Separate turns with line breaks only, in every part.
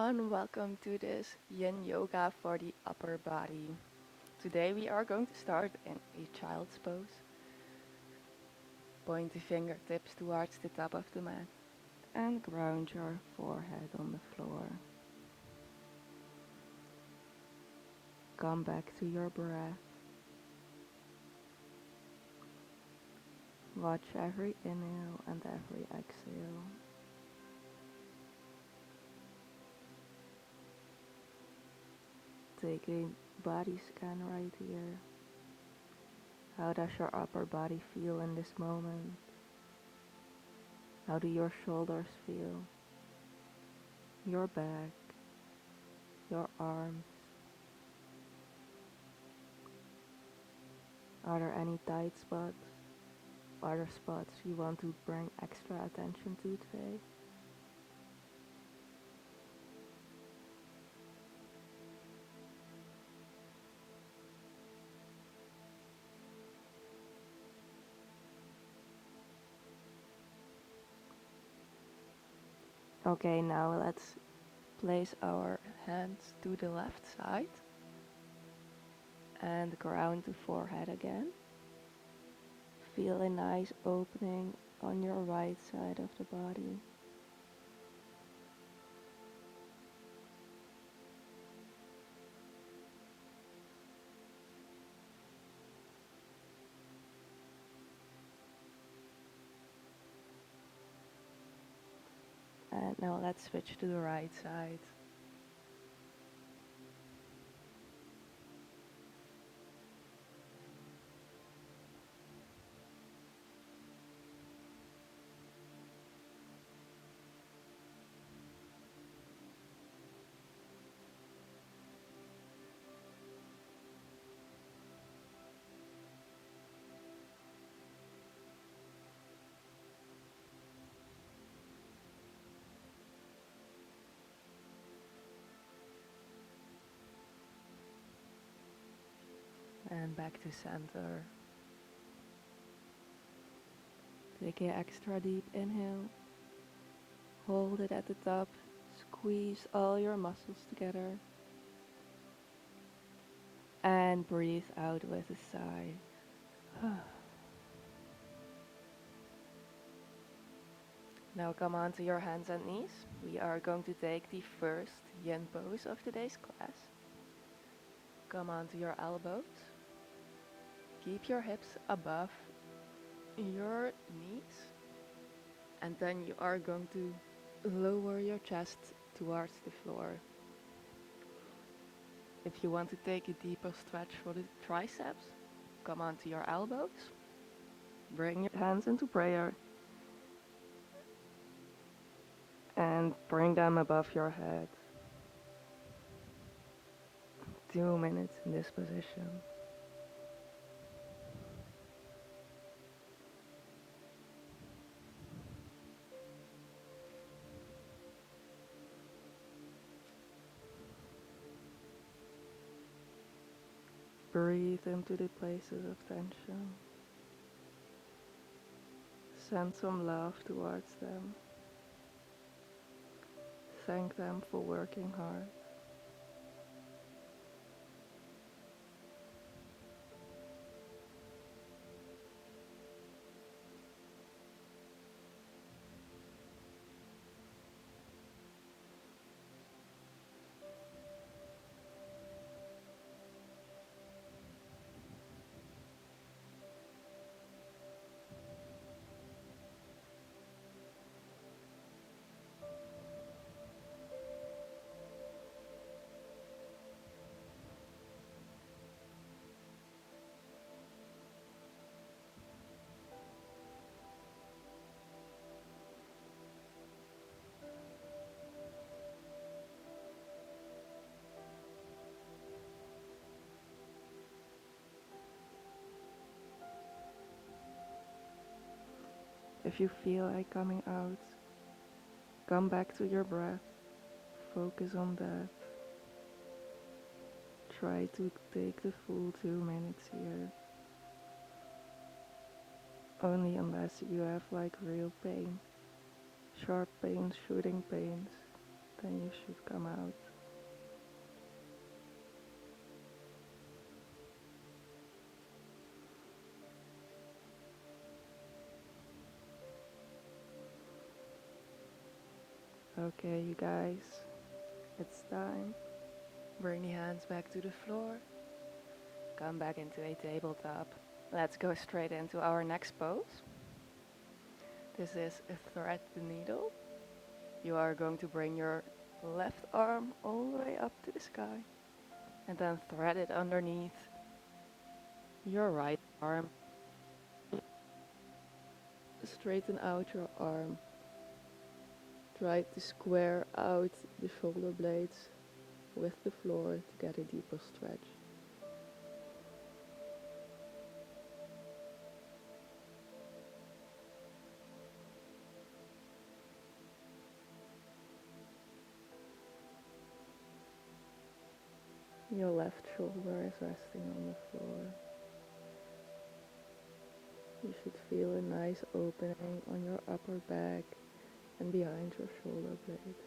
everyone, welcome to this Yin Yoga for the upper body. Today we are going to start in a child's pose. Point the fingertips towards the top of the mat and ground your forehead on the floor. Come back to your breath. Watch every inhale and every exhale. Take a body scan right here. How does your upper body feel in this moment? How do your shoulders feel? Your back, your arms. Are there any tight spots? Are there spots you want to bring extra attention to today? Okay, now let's place our hands to the left side and ground the forehead again. Feel a nice opening on your right side of the body. And now let's switch to the right side. And back to center. Take an extra deep inhale. Hold it at the top. Squeeze all your muscles together. And breathe out with a sigh. Now come onto your hands and knees. We are going to take the first yin pose of today's class. Come onto your elbows. Keep your hips above your knees. And then you are going to lower your chest towards the floor. If you want to take a deeper stretch for the triceps, come onto your elbows. Bring your hands into prayer. And bring them above your head. 2 minutes in this position. Breathe into the places of tension. Send some love towards them. Thank them for working hard. If you feel like coming out, come back to your breath. Focus on that. Try to take the full 2 minutes here. Only unless you have like real pain, sharp pains, shooting pains, then you should come out. Okay, you guys, it's time. Bring the hands back to the floor. Come back into a tabletop. Let's go straight into our next pose. This is a thread the needle. You are going to bring your left arm all the way up to the sky and then thread it underneath your right arm. Straighten out your arm. Try to square out the shoulder blades with the floor to get a deeper stretch. Your left shoulder is resting on the floor. You should feel a nice opening on your upper back and behind your shoulder blades.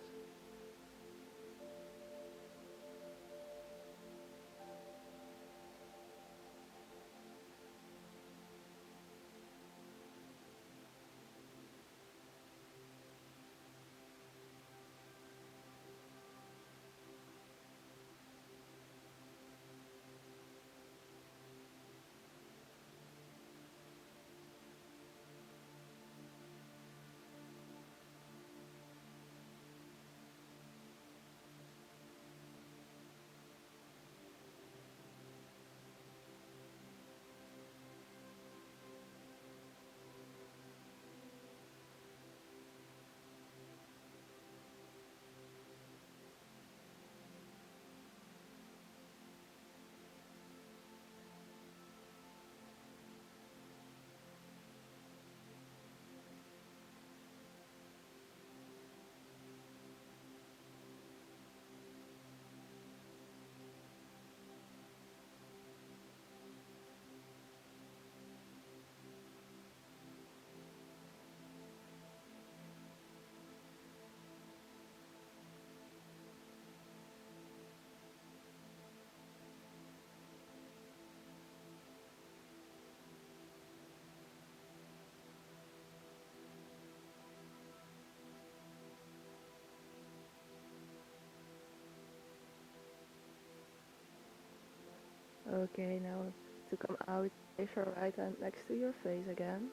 Okay, now to come out, place your right hand next to your face again.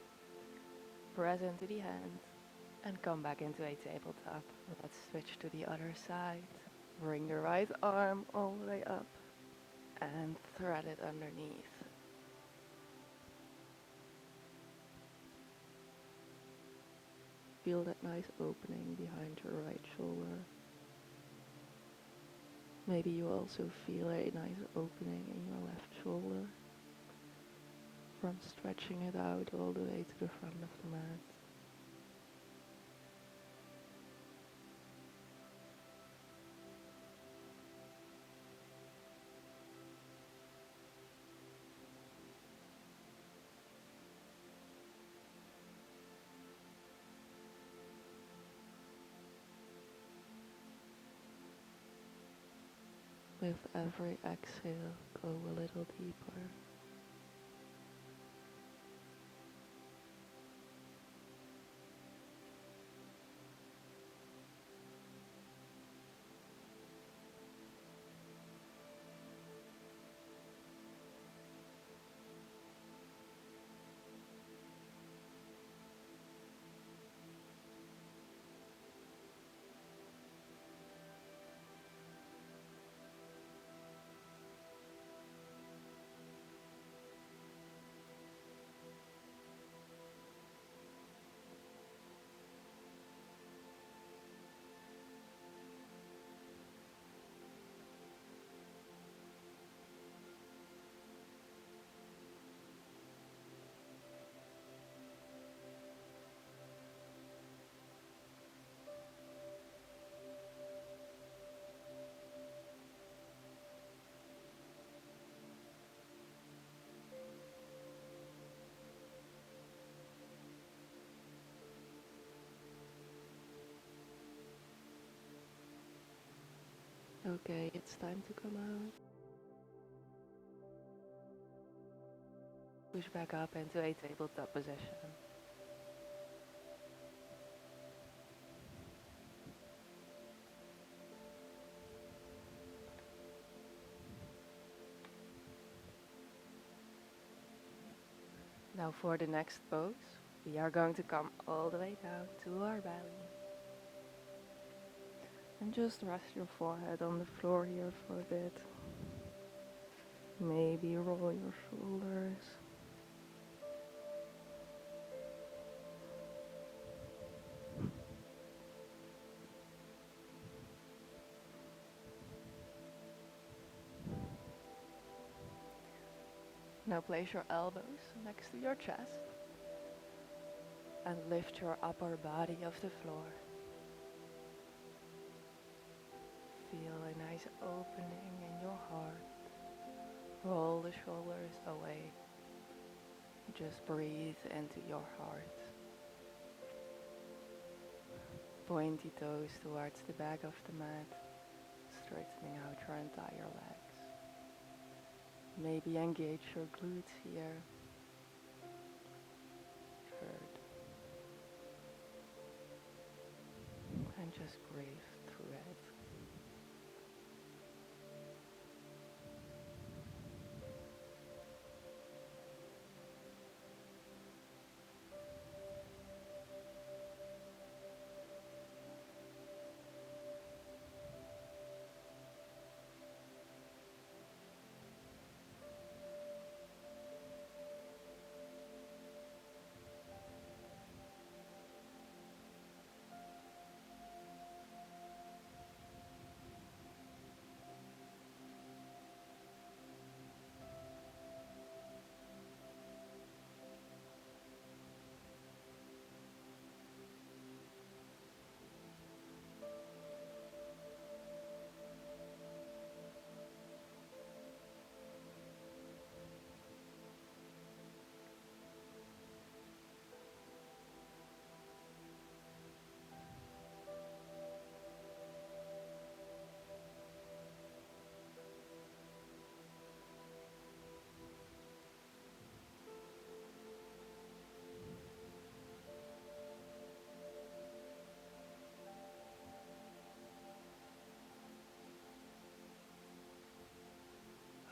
Press into the hand and come back into a tabletop. Let's switch to the other side. Bring the right arm all the way up and thread it underneath. Feel that nice opening behind your right shoulder. Maybe you also feel a nice opening in your left shoulder from stretching it out all the way to the front of the mat. With every exhale, go a little deeper. Okay, it's time to come out. Push back up into a tabletop position. Now for the next pose, we are going to come all the way down to our belly. And just rest your forehead on the floor here for a bit. Maybe roll your shoulders. Now place your elbows next to your chest and lift your upper body off the floor. Feel a nice opening in your heart. Roll the shoulders away. Just breathe into your heart. Pointy toes towards the back of the mat, straightening out your entire legs. Maybe engage your glutes here. Third. And just breathe through it.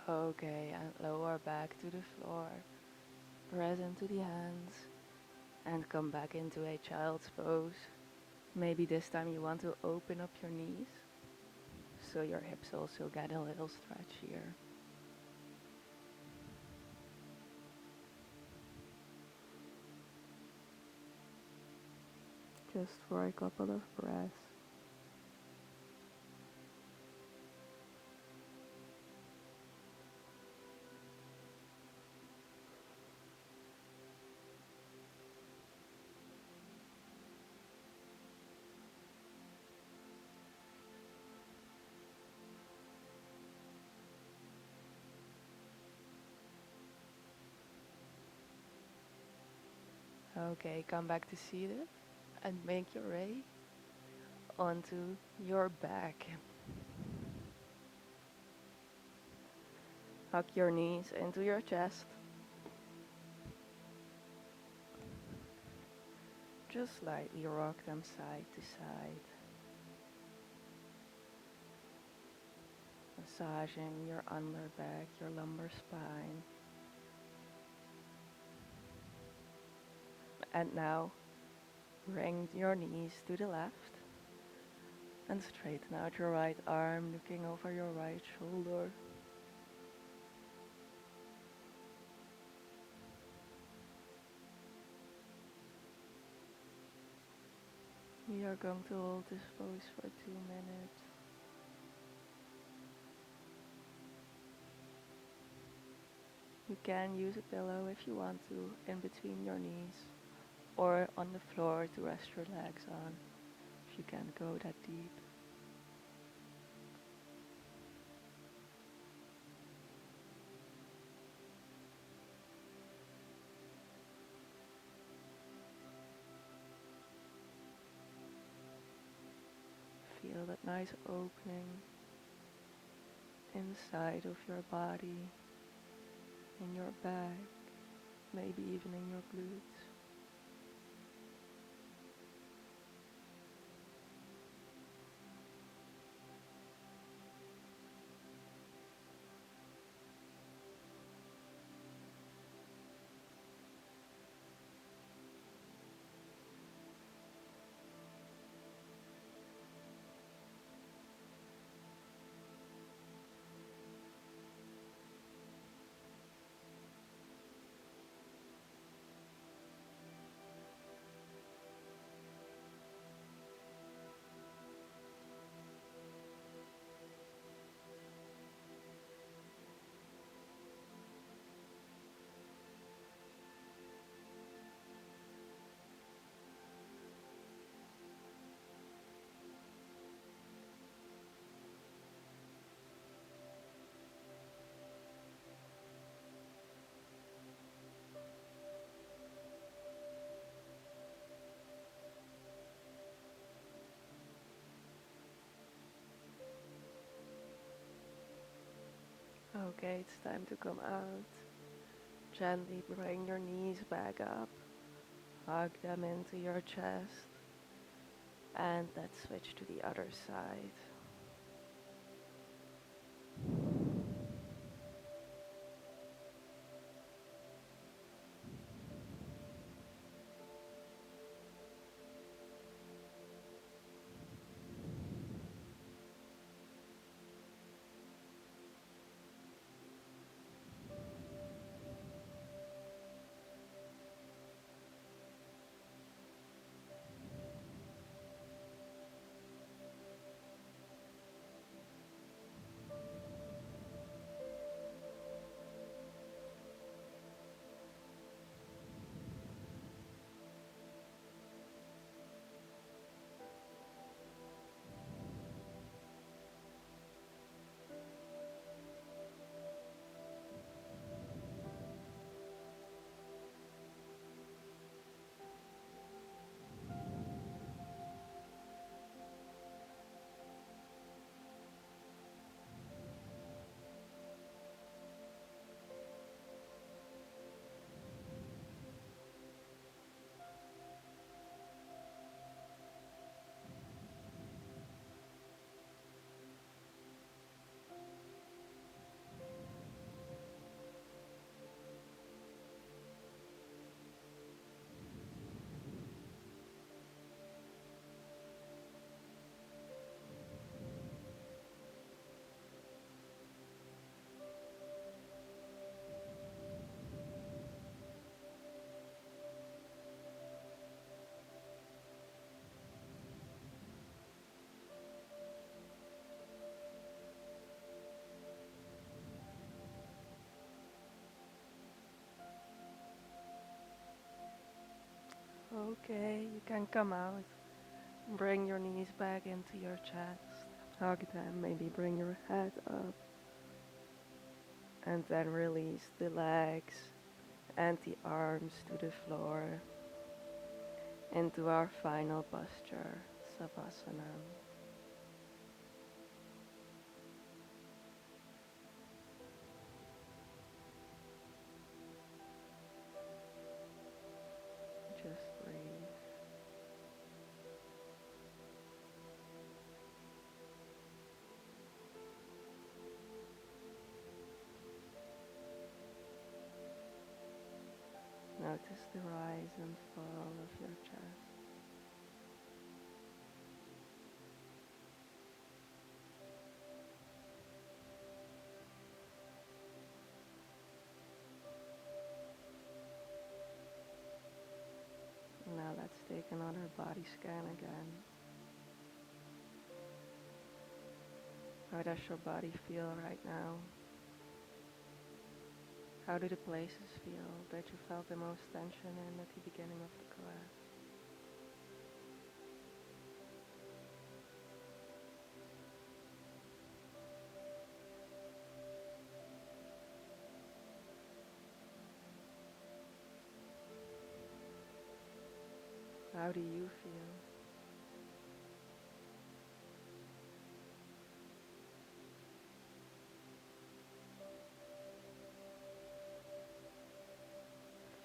Okay, and lower back to the floor. Press into the hands and come back into a child's pose. Maybe this time you want to open up your knees so your hips also get a little stretch here. Just for a couple of breaths. Okay, come back to seated and make your way onto your back. Hug your knees into your chest. Just slightly rock them side to side. Massaging your underback, your lumbar spine. And now, bring your knees to the left and straighten out your right arm, looking over your right shoulder. We are going to hold this pose for 2 minutes. You can use a pillow if you want to, in between your knees, or on the floor to rest your legs on, if you can't go that deep. Feel that nice opening inside of your body, in your back, maybe even in your glutes. Okay, it's time to come out. Gently bring your knees back up. Hug them into your chest. And let's switch to the other side. Okay, you can come out. Bring your knees back into your chest. Hug them, maybe bring your head up. And then release the legs and the arms to the floor into our final posture, Savasana. Just breathe. Notice the rise and fall of your chest. Now let's take another body scan again. How does your body feel right now? How do the places feel that you felt the most tension in at the beginning of the class? How do you feel?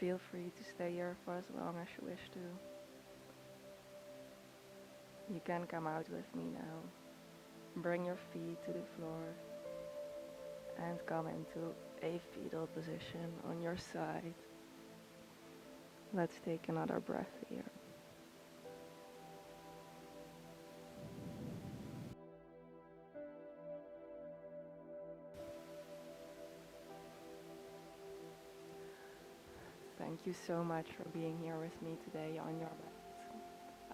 Feel free to stay here for as long as you wish to. You can come out with me now. Bring your feet to the floor and come into a fetal position on your side. Let's take another breath here. Thank you so much for being here with me today on your mat.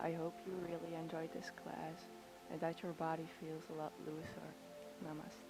I hope you really enjoyed this class and that your body feels a lot looser. Namaste.